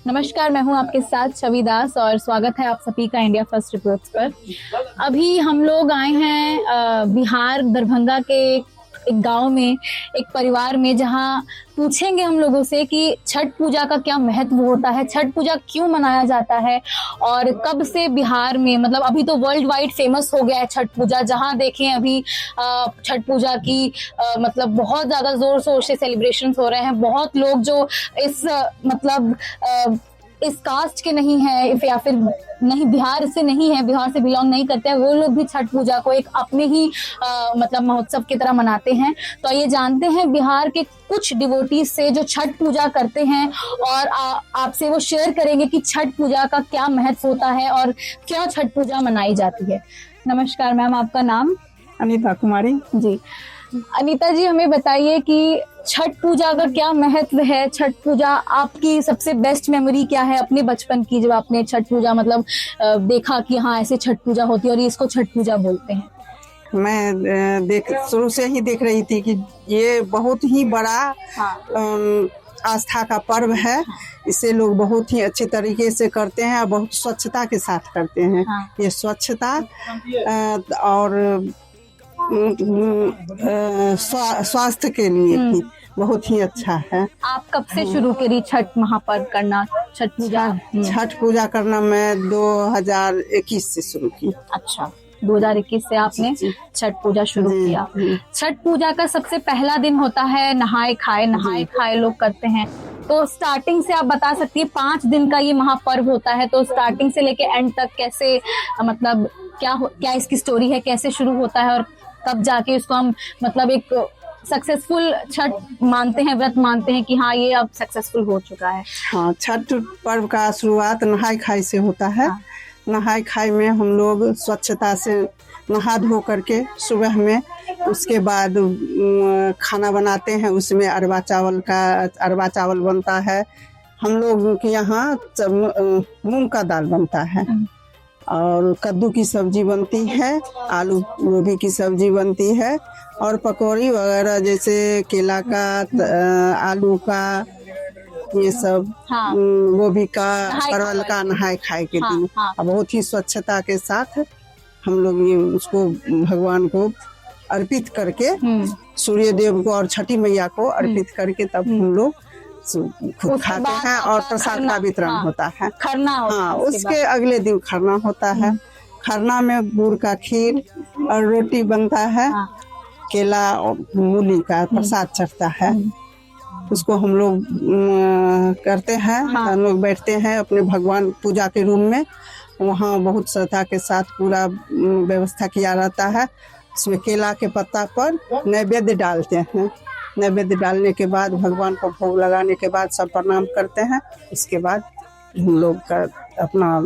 नमस्कार, मैं हूं आपके साथ छवि दास और स्वागत है आप सभी का इंडिया फर्स्ट रिपोर्ट्स पर। अभी हम लोग आए हैं बिहार दरभंगा के एक गांव में, एक परिवार में, जहां पूछेंगे हम लोगों से कि छठ पूजा का क्या महत्व होता है, छठ पूजा क्यों मनाया जाता है और कब से बिहार में, मतलब अभी तो वर्ल्ड वाइड फेमस हो गया है छठ पूजा। जहां देखें अभी छठ पूजा की मतलब बहुत ज्यादा जोर शोर से सेलिब्रेशंस हो रहे हैं। बहुत लोग जो इस मतलब इस कास्ट के नहीं है या फिर नहीं बिहार से नहीं है, बिहार से बिलोंग नहीं करते हैं, वो लोग भी छठ पूजा को एक अपने ही मतलब महोत्सव की तरह मनाते हैं। तो ये जानते हैं बिहार के कुछ डिवोटीज से जो छठ पूजा करते हैं और आपसे वो शेयर करेंगे कि छठ पूजा का क्या महत्व होता है और क्यों छठ पूजा मनाई जाती है। नमस्कार मैम, आपका नाम? अनीता कुमारी जी। अनीता जी, हमें बताइए कि छठ पूजा का क्या महत्व है। छठ पूजा आपकी सबसे बेस्ट मेमोरी क्या है अपने बचपन की, जब आपने छठ पूजा मतलब देखा कि हाँ ऐसे छठ पूजा होती है और इसको छठ पूजा बोलते हैं? मैं शुरू से ही देख रही थी कि ये बहुत ही बड़ा आस्था का पर्व है। इसे लोग बहुत ही अच्छे तरीके से करते हैं और बहुत स्वच्छता के साथ करते हैं। ये स्वच्छता और स्वास्थ्य के लिए भी बहुत ही अच्छा है। आप कब से शुरू करी छठ महापर्व करना, छठ पूजा? छठ पूजा करना मैं 2021 से शुरू की। अच्छा, 2021 से आपने छठ पूजा शुरू किया। छठ पूजा का सबसे पहला दिन होता है नहाए खाए लोग करते हैं। तो स्टार्टिंग से आप बता सकती है, 5 दिन का ये महापर्व होता है, तो स्टार्टिंग से लेके एंड तक कैसे, मतलब क्या इसकी स्टोरी है, कैसे शुरू होता है और कब जाके इसको हम मतलब एक सक्सेसफुल छठ मानते हैं, व्रत मानते हैं कि हाँ ये अब सक्सेसफुल हो चुका है? हाँ, छठ पर्व का शुरुआत नहाई खाई से होता है। नहाई खाई में हम लोग स्वच्छता से नहा धो करके सुबह में, उसके बाद खाना बनाते हैं। उसमें अरवा चावल बनता है। हम लोग के यहाँ मूंग का दाल बनता है और कद्दू की सब्जी बनती है, आलू गोभी की सब्जी बनती है और पकौड़ी वगैरह जैसे केला का, आलू का, ये सब गोभी का, परवल का नहाए खाए के दिन बहुत ही स्वच्छता के साथ हम लोग ये उसको भगवान को अर्पित करके, सूर्य देव को और छठी मैया को अर्पित करके तब हम लोग खुद खाते हैं और प्रसाद का वितरण होता है। खरना होता है। उसके अगले दिन खरना होता है। खरना में गुड़ का खीर और रोटी बनता है, केला और मूली का प्रसाद चढ़ता है। उसको हम लोग करते हैं। हम लोग बैठते हैं अपने भगवान पूजा के रूम में, वहाँ बहुत श्रद्धा के साथ पूरा व्यवस्था किया रहता है। उसमें केला के पत्ता पर नैवेद्य डालते हैं। नैवेद्य डालने के बाद भगवान को भोग लगाने के बाद सब प्रणाम करते हैं। उसके बाद हम लोग का अपना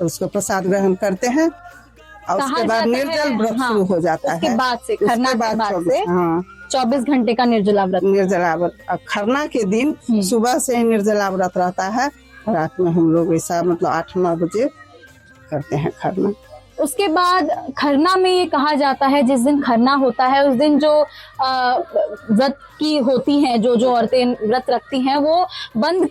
उसको प्रसाद ग्रहण करते हैं और उसके बाद निर्जल व्रत शुरू हो जाता है। उसके बाद से खरना के बाद से 24 घंटे का निर्जला व्रत। खरना के दिन सुबह से ही निर्जला व्रत रहता है। रात में हम लोग ऐसा मतलब 8-9 बजे करते हैं खरना। उसके बाद खरना में ये कहा जाता है, जिस दिन खरना होता है उस दिन जो व्रत की होती हैं, जो औरतें व्रत रखती हैं, वो बंद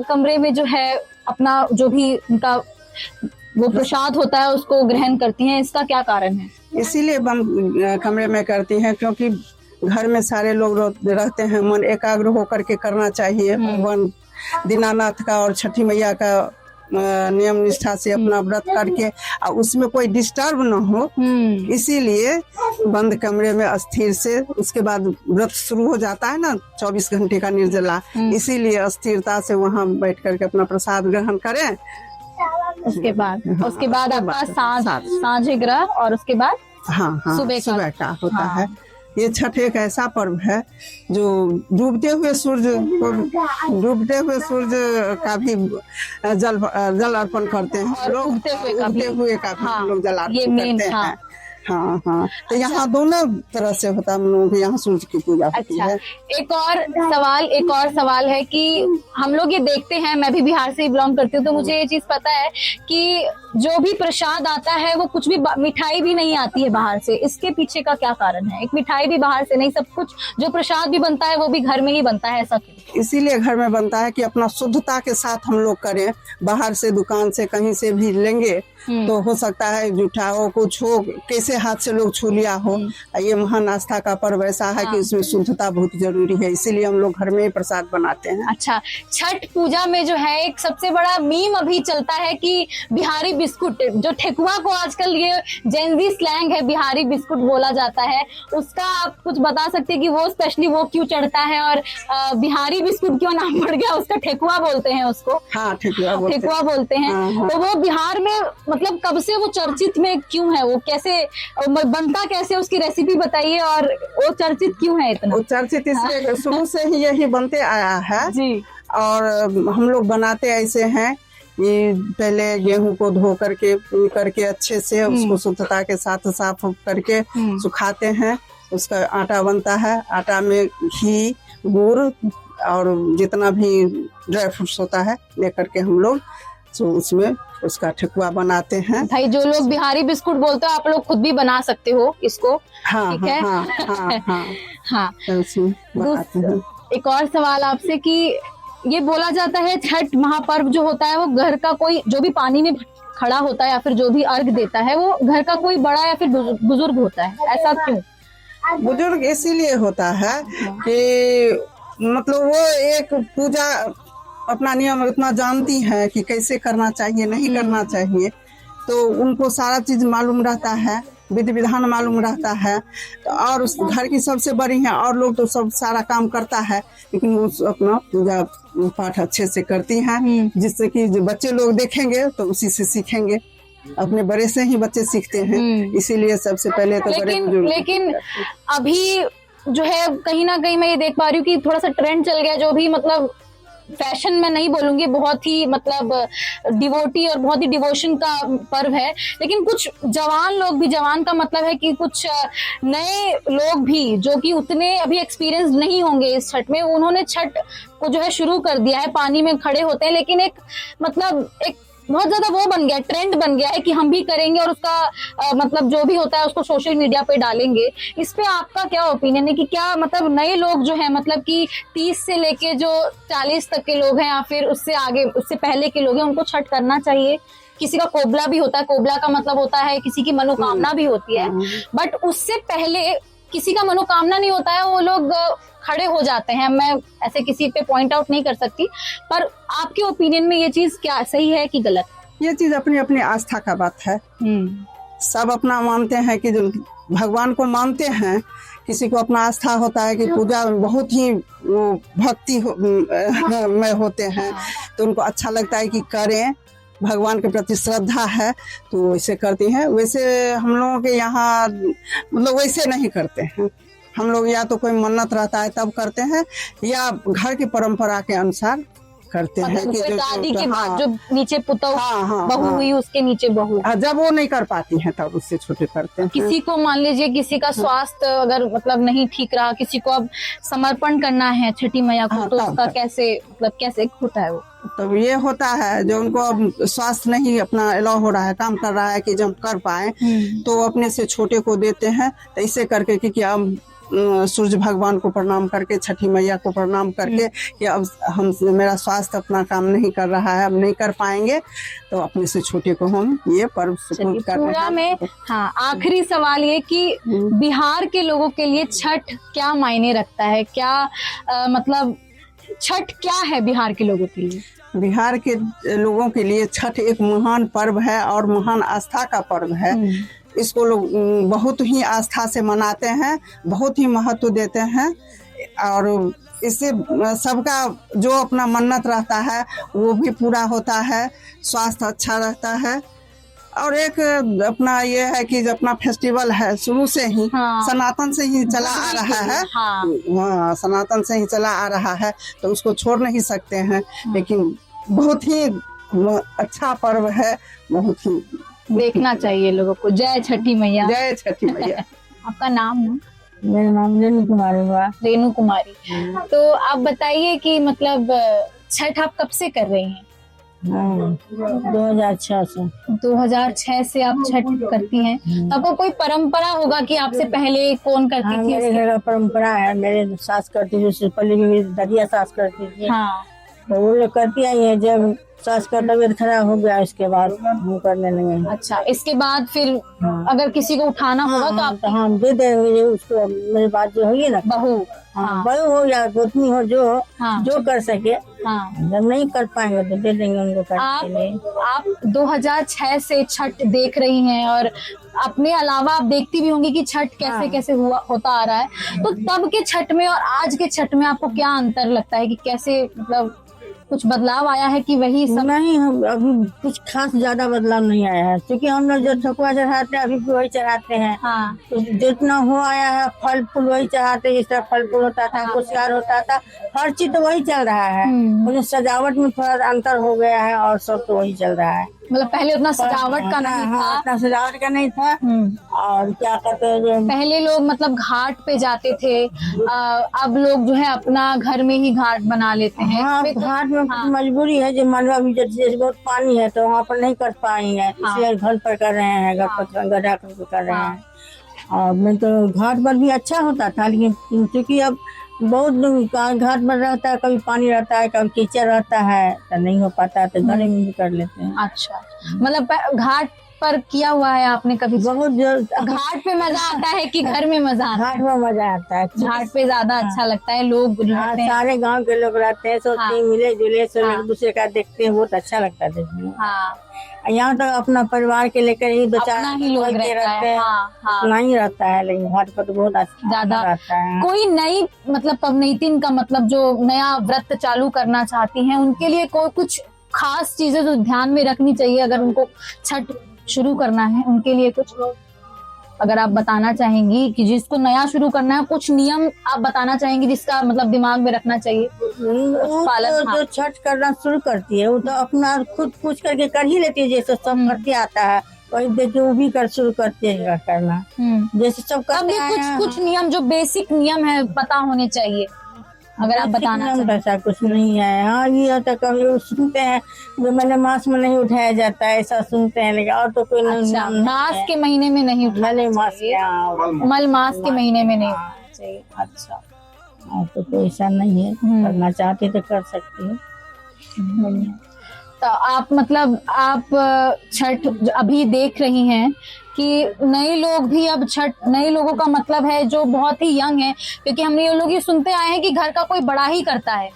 कमरे में जो है अपना जो भी उनका वो प्रसाद होता है उसको ग्रहण करती हैं। इसका क्या कारण है? इसीलिए बंद कमरे में करती हैं क्योंकि घर में सारे लोग रहते हैं। मन एकाग्र होकर के करना चाहिए। भगवान दीनानाथ का और छठी मैया का नियम निष्ठा से अपना व्रत करके और उसमें कोई डिस्टर्ब न हो, इसीलिए बंद कमरे में अस्थिर से उसके बाद व्रत शुरू हो जाता है ना 24 घंटे का निर्जला। इसीलिए अस्थिरता से वहाँ बैठ करके अपना प्रसाद ग्रहण करें। उसके बाद आपका सांझे ग्रह और उसके बाद सुबह का होता है। ये छठ एक ऐसा पर्व है जो डूबते हुए सूर्य का भी जल अर्पण करते हैं लोग। उगते हुए का भी लोग जल अर्पण करते हैं। तो यहाँ दोनों तरह से होता है। हम लोग यहाँ सूर्य की पूजा होती है। एक और सवाल है कि हम लोग ये देखते हैं, मैं भी बिहार से ही बिलोंग करती हूँ, तो मुझे ये चीज पता है कि जो भी प्रसाद आता है वो कुछ भी मिठाई भी नहीं आती है बाहर से। इसके पीछे का क्या कारण है? एक मिठाई भी बाहर से नहीं, सब कुछ जो प्रसाद भी बनता है वो भी घर में ही बनता है, ऐसा क्यों? इसीलिए घर में बनता है कि अपना शुद्धता के साथ हम लोग करें। बाहर से दुकान से कहीं से भी लेंगे तो हो सकता है जूठा हो, कुछ हो, कैसे हाथ से लोग छू लिया हो। ये महान आस्था का पर्व ऐसा है कि इसमें शुद्धता बहुत जरूरी है, इसीलिए हम लोग घर में ही प्रसाद बनाते हैं। अच्छा, छठ पूजा में जो है एक सबसे बड़ा मीम अभी चलता है कि बिहारी बिस्कुट, जो ठेकुआ को आजकल ये जेनजी स्लैंग है, बिहारी बिस्कुट बोला जाता है, उसका आप कुछ बता सकते हैं कि वो स्पेशली वो क्यों चढ़ता है और बिहारी बिस्कुट क्यों नाम पड़ गया उसका? ठेकुआ बोलते हैं उसको। हाँ, ठेकुआ बोलते हैं। हाँ। तो वो बिहार में मतलब कब से वो चर्चित में क्यों है? वो कैसे बनता, कैसे उसकी रेसिपी बताइए, और वो चर्चित क्यों है इतना? वो चर्चित इसलिए शुरू से ही यही बनते आया है जी। और हम लोग बनाते ऐसे हैं कि पहले गेहूं को धो करके अच्छे से उसको शुद्धता के साथ साफ करके सुखाते हैं। उसका आटा बनता है, आटा में घी, गुड़ और जितना भी ड्राई फ्रूट्स होता है लेकर के हम लोग तो उसमें उसका ठेकुआ बनाते हैं। भाई जो लोग बिहारी बिस्कुट बोलते हो, आप लोग खुद भी बना सकते हो इसको। हाँ, ठीक है। हाँ, हाँ, हाँ, हाँ। तो उसमें बनाते हैं। एक और सवाल आपसे कि ये बोला जाता है छठ महापर्व जो होता है वो घर का कोई जो भी पानी में खड़ा होता है या फिर जो भी अर्घ देता है वो घर का कोई बड़ा या फिर बुजुर्ग होता है, ऐसा क्यों? बुजुर्ग इसीलिए होता है कि मतलब वो एक पूजा अपना नियम उतना जानती है कि कैसे करना चाहिए, नहीं करना चाहिए, तो उनको सारा चीज मालूम रहता है, विधि विधान मालूम रहता है। तो और उस घर की सबसे बड़ी है और लोग तो सब सारा काम करता है, लेकिन वो अपना पूजा पाठ अच्छे से करती हैं, जिससे कि जो बच्चे लोग देखेंगे तो उसी से सीखेंगे। अपने बड़े से ही बच्चे सीखते हैं, इसीलिए सबसे पहले तो बड़े बुजुर्ग। लेकिन अभी जो है कहीं ना कहीं मैं ये देख पा रही हूँ कि थोड़ा सा ट्रेंड चल गया, जो भी मतलब फैशन में नहीं बोलूंगी, बहुत ही मतलब डिवोटी और बहुत ही डिवोशन का पर्व है, लेकिन कुछ जवान लोग भी, जवान का मतलब है कि कुछ नए लोग भी जो कि उतने अभी एक्सपीरियंस नहीं होंगे इस छठ में, उन्होंने छठ को जो है शुरू कर दिया है, पानी में खड़े होते हैं, लेकिन एक मतलब एक बहुत ज्यादा वो बन गया, ट्रेंड बन गया है कि हम भी करेंगे और उसका मतलब जो भी होता है उसको सोशल मीडिया पे डालेंगे। इस पे आपका क्या ओपिनियन है कि क्या मतलब नए लोग जो है मतलब कि 30 से लेके जो 40 तक के लोग हैं या फिर उससे आगे उससे पहले के लोग हैं, उनको छठ करना चाहिए? किसी का कोबला भी होता है, कोबला का मतलब होता है किसी की मनोकामना भी होती है, बट उससे पहले किसी का मनोकामना नहीं होता है, वो लोग खड़े हो जाते हैं। मैं ऐसे किसी पे पॉइंट आउट नहीं कर सकती, पर आपके ओपिनियन में ये चीज क्या सही है कि गलत? ये चीज अपनी अपनी आस्था का बात है। सब अपना मानते हैं कि जो भगवान को मानते हैं, किसी को अपना आस्था होता है कि पूजा बहुत ही वो भक्ति में होते हैं, तो उनको अच्छा लगता है कि करें, भगवान के प्रति श्रद्धा है तो वैसे करती हैं। वैसे हम लोगों के यहाँ मतलब वैसे नहीं करते हैं। हम लोग या तो कोई मन्नत रहता है तब करते हैं, या घर की परंपरा के अनुसार करते हैं कि शादी के बाद जो नीचे पुतौ बहू हुई उसके नीचे बहू, जब वो नहीं कर पाती हैं तब उससे छोटे करते हैं। किसी को मान लीजिए किसी का स्वास्थ्य अगर मतलब नहीं ठीक रहा, किसी को अब समर्पण करना है छठी मैया को, तो उसका कैसे मतलब कैसे होता है वो? तो ये होता है जो उनको अब स्वास्थ्य नहीं अपना अलाउ हो रहा है, काम कर रहा है कि जब कर पाए तो अपने से छोटे को देते हैं। तो ऐसे करके कि अब सूर्य भगवान को प्रणाम करके, छठी मैया को प्रणाम करके कि अब हम मेरा स्वास्थ्य अपना काम नहीं कर रहा है, अब नहीं कर पाएंगे, तो अपने से छोटे को हम ये पर्व सुपूर्द कर रहे हैं। में हाँ, आखिरी सवाल ये कि बिहार के लोगों के लिए छठ क्या मायने रखता है? क्या मतलब छठ क्या है बिहार के लोगों के लिए? बिहार के लोगों के लिए छठ एक महान पर्व है और महान आस्था का पर्व है। इसको लोग बहुत ही आस्था से मनाते हैं, बहुत ही महत्व देते हैं, और इससे सबका जो अपना मन्नत रहता है वो भी पूरा होता है, स्वास्थ्य अच्छा रहता है। और एक अपना ये है कि जो अपना फेस्टिवल है शुरू से ही सनातन से ही चला आ रहा है, हाँ सनातन से ही चला आ रहा है, तो उसको छोड़ नहीं सकते हैं। लेकिन बहुत ही अच्छा पर्व है, बहुत ही देखना चाहिए लोगों को। जय छठी मैया। जय छठी मैया। आपका नाम? मेरा नाम रेणु कुमारी हुआ। रेणु कुमारी। तो आप बताइए कि मतलब छठ आप कब से कर रही हैं? हाँ 2006 से। 2006 से आप छठ करती हैं, तो आपको कोई परंपरा होगा कि आपसे पहले कौन हाँ करती थी? मेरे घर का परंपरा है, मेरे सास करती थी, उससे पहले भी मेरी ददिया सास करती थी। हाँ, तो वो लोग करती आई है। जब सास का तबीयत खराब हो गया इसके बाद वो करने लगे। अच्छा, इसके बाद फिर हाँ। अगर किसी को उठाना होगा तो आप तो हम दे देंगे उसको, मेरी बात जो होगी ना, बहू। हाँ बहू हो या गोतनी हो, जो हाँ। जो कर सके। हाँ, जब नहीं कर पाएंगे तो दे देंगे उनको करने के लिए। आप 2006 से छठ देख रही हैं और अपने अलावा आप देखती भी होंगी कि छठ कैसे हाँ। कैसे होता आ रहा है, तो तब के छठ में और आज के छठ में आपको क्या अंतर लगता है कि कैसे मतलब कुछ बदलाव आया है कि वही सब? नहीं, हम अभी कुछ खास ज्यादा बदलाव नहीं आया है, क्योंकि हम लोग जो ठकुआ चढ़ाते हैं अभी भी वही चढ़ाते हैं। हाँ, तो जितना हो आया है फल फूल वही चढ़ाते हैं, जिस तरह फल फूल होता था, कुशियार होता था, हर चीज तो वही चल रहा है। मुझे सजावट में थोड़ा अंतर हो गया है और सब तो वही चल रहा है। मतलब पहले उतना सजावट का नहीं था। हाँ, उतना सजावट का नहीं था। और क्या कहते हैं जो पहले लोग मतलब घाट पे जाते थे, अब लोग जो है अपना घर में ही घाट बना लेते हैं। हाँ, घाट में मजबूरी है, जो मानवा भी जैसे बहुत पानी है तो वहाँ पर नहीं कर पाएंगे, इसलिए घर पर कर रहे हैं, घर पर गड्ढा करके कर रहे हैं। और मैं तो घाट पर भी अच्छा होता था, लेकिन क्योंकि अब बहुत घाट पर रहता है, कभी पानी रहता है, कभी कीचड़ रहता है, तो नहीं हो पाता है, तो घर में भी कर लेते हैं। अच्छा, मतलब घाट पर किया हुआ है आपने कभी? बहुत घाट पे मजा आता है कि घर में मजा आता घाट में मजा आता है। है? घाट पे ज्यादा अच्छा लगता है, लोग रहते हैं। सारे गांव के लोग रहते हैं, सब मिले जुले, सब एक दूसरे का देखते हैं, बहुत अच्छा लगता है देखने में। हाँ, यहाँ तक अपना परिवार के लेकर ही दो चार अपना ही लोग रहते हैं। हाँ, उतना ही रहता है, लेकिन घाट पर तो बहुत अच्छा ज्यादा रहता है। कोई नई मतलब पवनैतिन का मतलब जो नया व्रत चालू करना चाहती हैं, उनके लिए कोई कुछ खास चीजें जो ध्यान में रखनी चाहिए अगर उनको छठ शुरू करना है, उनके लिए कुछ अगर आप बताना चाहेंगी कि जिसको नया शुरू करना है, कुछ नियम आप बताना चाहेंगी जिसका मतलब दिमाग में रखना चाहिए? पालन जो छठ करना शुरू करती है वो तो अपना खुद पूछ करके कर ही लेती है, जैसे सब करते आता है वही देखिए वो भी कर शुरू करते हैं करना, जैसे सब करते हैं। कुछ नियम जो बेसिक नियम है पता होने चाहिए, अगर आप बताना चाहें। ऐसा कुछ नहीं है। हाँ, ये होता है कभी सुनते हैं जो मैंने मास में नहीं उठाया जाता है, ऐसा सुनते हैं, लेकिन और तो कोई अच्छा, मास के महीने में नहीं उठाना चाहिए, मल मास के महीने में नहीं उठाना चाहिए। अच्छा, तो कोई ऐसा नहीं है, करना चाहते तो कर सकती है। तो आप मतलब आप छठ अभी देख रही हैं कि नए लोग भी अब छठ, नए लोगों का मतलब है जो बहुत ही यंग है, क्योंकि हम ये लोग ये सुनते आए हैं कि घर का कोई बड़ा ही करता है,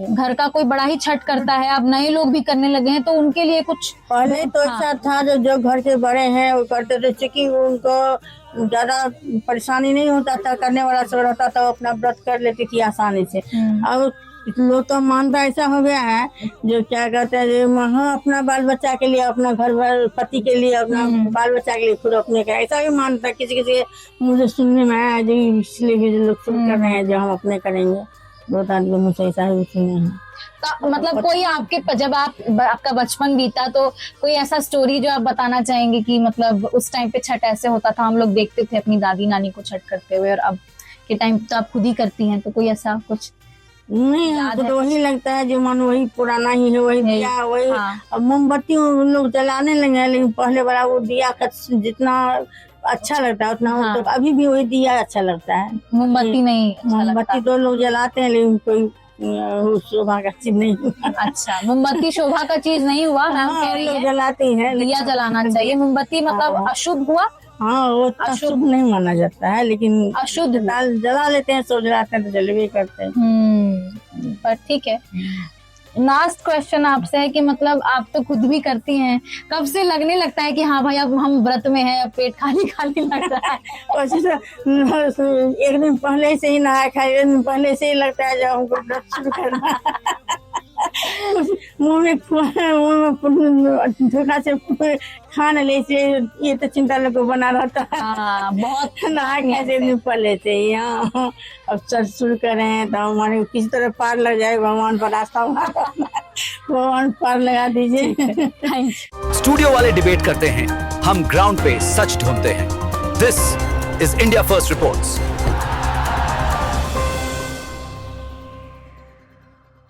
घर का कोई बड़ा ही छठ करता है, अब नए लोग भी करने लगे हैं, तो उनके लिए कुछ पहले तो ऐसा था जो घर के बड़े हैं वो करते थे, क्योंकि उनको ज्यादा परेशानी नहीं होता था, करने वाला सब रहता था, वो अपना व्रत कर लेती थी आसानी से। अब लोग तो मानता ऐसा हो गया है जो क्या कहते हैं जो हाँ अपना बाल बच्चा के लिए, अपना घर पति के लिए, अपना बाल बच्चा के लिए खुद अपने का ऐसा भी मानता है। किसी किसी मुझे सुनने में आया जो इसलिए भी लोग शुरू कर रहे हैं जो हम अपने करेंगे, बहुत आदमी मुझे ऐसा भी सुने हैं। तो मतलब कोई आपके जब आपका बचपन बीता तो कोई ऐसा स्टोरी जो आप बताना चाहेंगे कि मतलब उस टाइम पे छठ ऐसे होता था, हम लोग देखते थे अपनी दादी नानी को छठ करते हुए, और अब के टाइम तो आप खुद ही करती हैं, तो कोई ऐसा कुछ? नहीं, हमको तो वही लगता है जो मन वही पुराना ही है, वही दिया वही। अब मोमबत्ती लोग जलाने लगे हैं, लेकिन पहले वाला वो दिया का जितना अच्छा लगता है उतना तो अभी भी वही दिया अच्छा लगता है। मोमबत्ती नहीं अच्छा लगता। मोमबत्ती तो लोग जलाते हैं, लेकिन कोई शोभा का चीज नहीं हुआ। अच्छा, मोमबत्ती शोभा का चीज नहीं हुआ, हम कह रही हैं जलाते हैं, दिया जलाना चाहिए। मोमबत्ती मतलब अशुभ हुआ? हाँ, वो अशुभ नहीं माना जाता है, लेकिन अशुद्ध जला लेते हैं, सब जलाते हैं तो जलवे करते हैं। पर ठीक है, लास्ट क्वेश्चन आपसे है कि मतलब आप तो खुद भी करती हैं, कब से लगने लगता है कि हाँ भाई अब हम व्रत में हैं, पेट खाली खाली लग रहा है? एक दिन पहले से ही नहाया खाया, एक दिन पहले से ही लगता है जब हमको व्रत शुरू करना है। मुँह में धोखा से खाना ले से ये तो चिंता लोग को बना रहता है। बहुत नहा कैसे दिन पहले से यहाँ अब चल शुरू करें तो हमारे किसी तरह पार लग जाए, भगवान पर आस्था भगवान पार लगा दीजिए। स्टूडियो वाले डिबेट करते हैं, हम ग्राउंड पे सच ढूंढते हैं। This is India first reports.